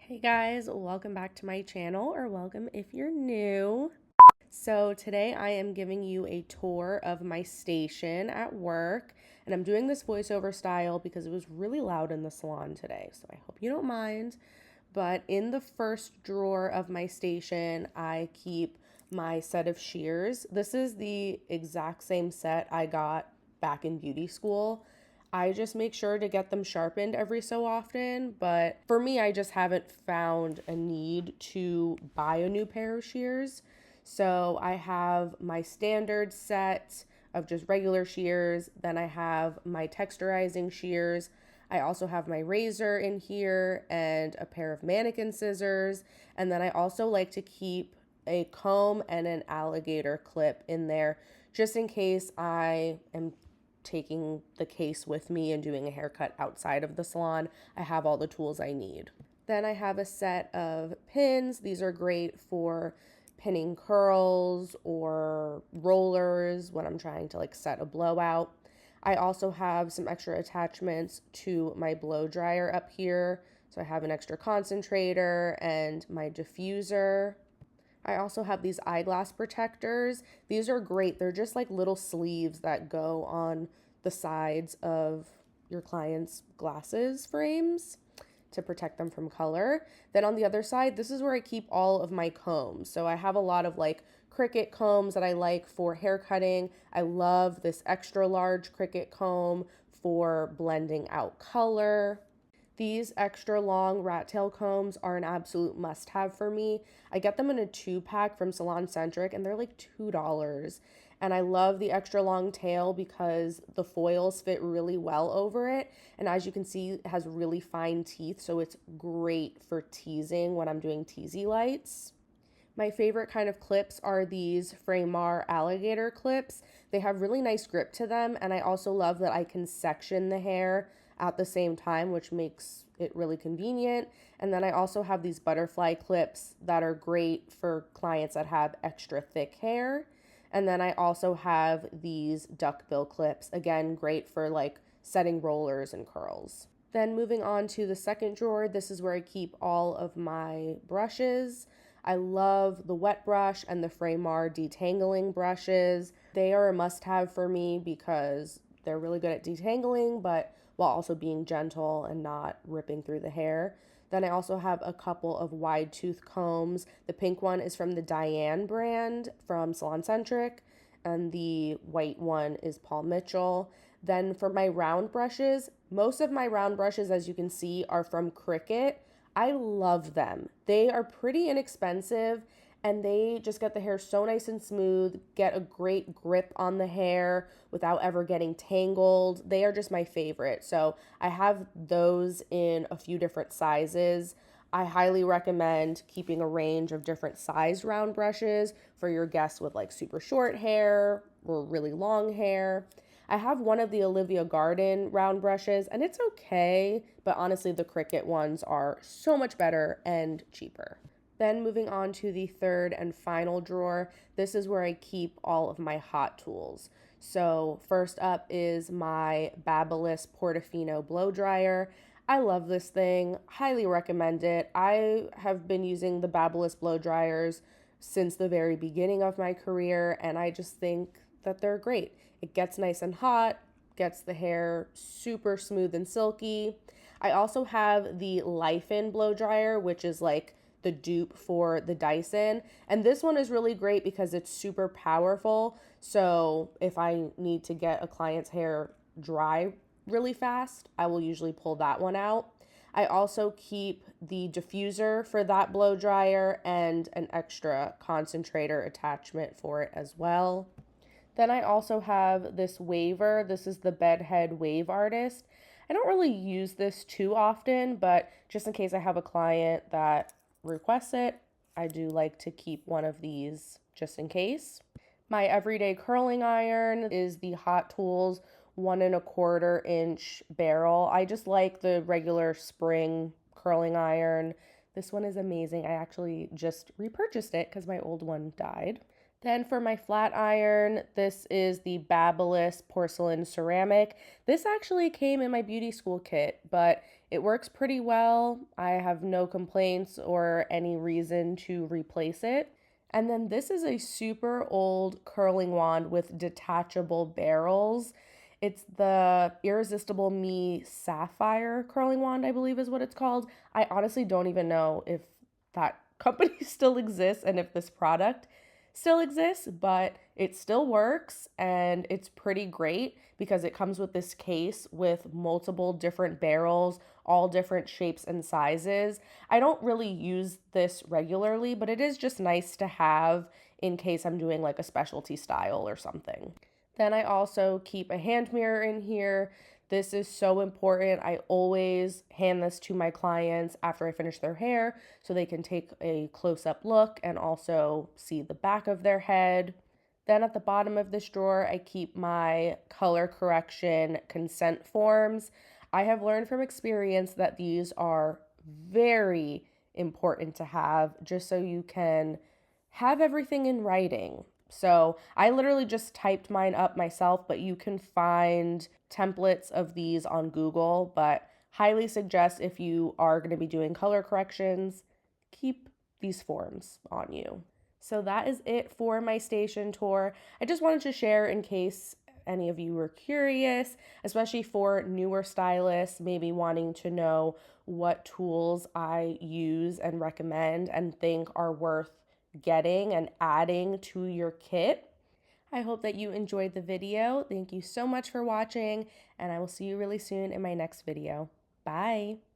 Hey guys, welcome back to my channel, or welcome if you're new. So today I am giving you a tour of my station at work, and I'm doing this voiceover style because it was really loud in the salon today, so I hope you don't mind. But in the first drawer of my station, I keep my set of shears. This is the exact same set I got back in beauty school. I just make sure to get them sharpened every so often, but for me, I just haven't found a need to buy a new pair of shears. So I have my standard set of just regular shears, then I have my texturizing shears. I also have my razor in here and a pair of mannequin scissors, and then I also like to keep a comb and an alligator clip in there just in case I am taking the case with me and doing a haircut outside of the salon. I have all the tools I need. Then I have a set of pins. These are great for pinning curls or rollers when I'm trying to set a blowout. I also have some extra attachments to my blow dryer up here. So I have an extra concentrator and my diffuser. I also have these eyeglass protectors. These are great. They're just like little sleeves that go on the sides of your client's glasses frames to protect them from color. Then on the other side, this is where I keep all of my combs. So I have a lot of Cricut combs that I like for hair cutting. I love this extra large Cricut comb for blending out color. These extra long rat tail combs are an absolute must-have for me. I get them in a 2-pack from Salon Centric and they're like $2. And I love the extra long tail because the foils fit really well over it. And as you can see, it has really fine teeth, so it's great for teasing when I'm doing teasy lights. My favorite kind of clips are these Framar alligator clips. They have really nice grip to them, and I also love that I can section the hair at the same time, which makes it really convenient. And then I also have these butterfly clips that are great for clients that have extra thick hair. And then I also have these duckbill clips, again, great for setting rollers and curls. Then moving on to the second drawer, this is where I keep all of my brushes. I love the wet brush and the Framar detangling brushes. They are a must-have for me because they're really good at detangling, but while also being gentle and not ripping through the hair. Then I also have a couple of wide tooth combs. The pink one is from the Diane brand from Salon Centric, and the white one is Paul Mitchell. Then for my round brushes, most of my round brushes, as you can see, are from Cricut. I love them. They are pretty inexpensive and they just get the hair so nice and smooth, get a great grip on the hair without ever getting tangled. They are just my favorite. So I have those in a few different sizes. I highly recommend keeping a range of different sized round brushes for your guests with super short hair or really long hair. I have one of the Olivia Garden round brushes and it's okay, but honestly the Cricut ones are so much better and cheaper. Then moving on to the third and final drawer, this is where I keep all of my hot tools. So first up is my Babyliss Portofino blow dryer. I love this thing, highly recommend it. I have been using the Babyliss blow dryers since the very beginning of my career, and I just think that they're great. It gets nice and hot, gets the hair super smooth and silky. I also have the Life-In blow dryer, which is the dupe for the Dyson. And this one is really great because it's super powerful. So if I need to get a client's hair dry really fast, I will usually pull that one out. I also keep the diffuser for that blow dryer and an extra concentrator attachment for it as well. Then I also have this waver. This is the Bedhead Wave Artist. I don't really use this too often, but just in case I have a client that requests it, I do like to keep one of these just in case. My everyday curling iron is the Hot Tools 1¼ inch barrel. I just like the regular spring curling iron. This one is amazing. I actually just repurchased it because my old one died. Then for my flat iron, this is the Babyliss porcelain ceramic. This actually came in my beauty school kit, but it works pretty well. I have no complaints or any reason to replace it. And then this is a super old curling wand with detachable barrels. It's the Irresistible Me Sapphire curling wand, I believe is what it's called. I honestly don't even know if that company still exists and if this product still exists, but it still works and it's pretty great because it comes with this case with multiple different barrels, all different shapes and sizes. I don't really use this regularly, but it is just nice to have in case I'm doing like a specialty style or something. Then I also keep a hand mirror in here. This is so important. I always hand this to my clients after I finish their hair so they can take a close up look and also see the back of their head. Then at the bottom of this drawer, I keep my color correction consent forms. I have learned from experience that these are very important to have just so you can have everything in writing. So I literally just typed mine up myself, but you can find templates of these on Google. But highly suggest if you are going to be doing color corrections, keep these forms on you. So that is it for my station tour. I just wanted to share in case any of you were curious, especially for newer stylists, maybe wanting to know what tools I use and recommend and think are worth getting and adding to your kit. I hope that you enjoyed the video. Thank you so much for watching, and I will see you really soon in my next video. Bye.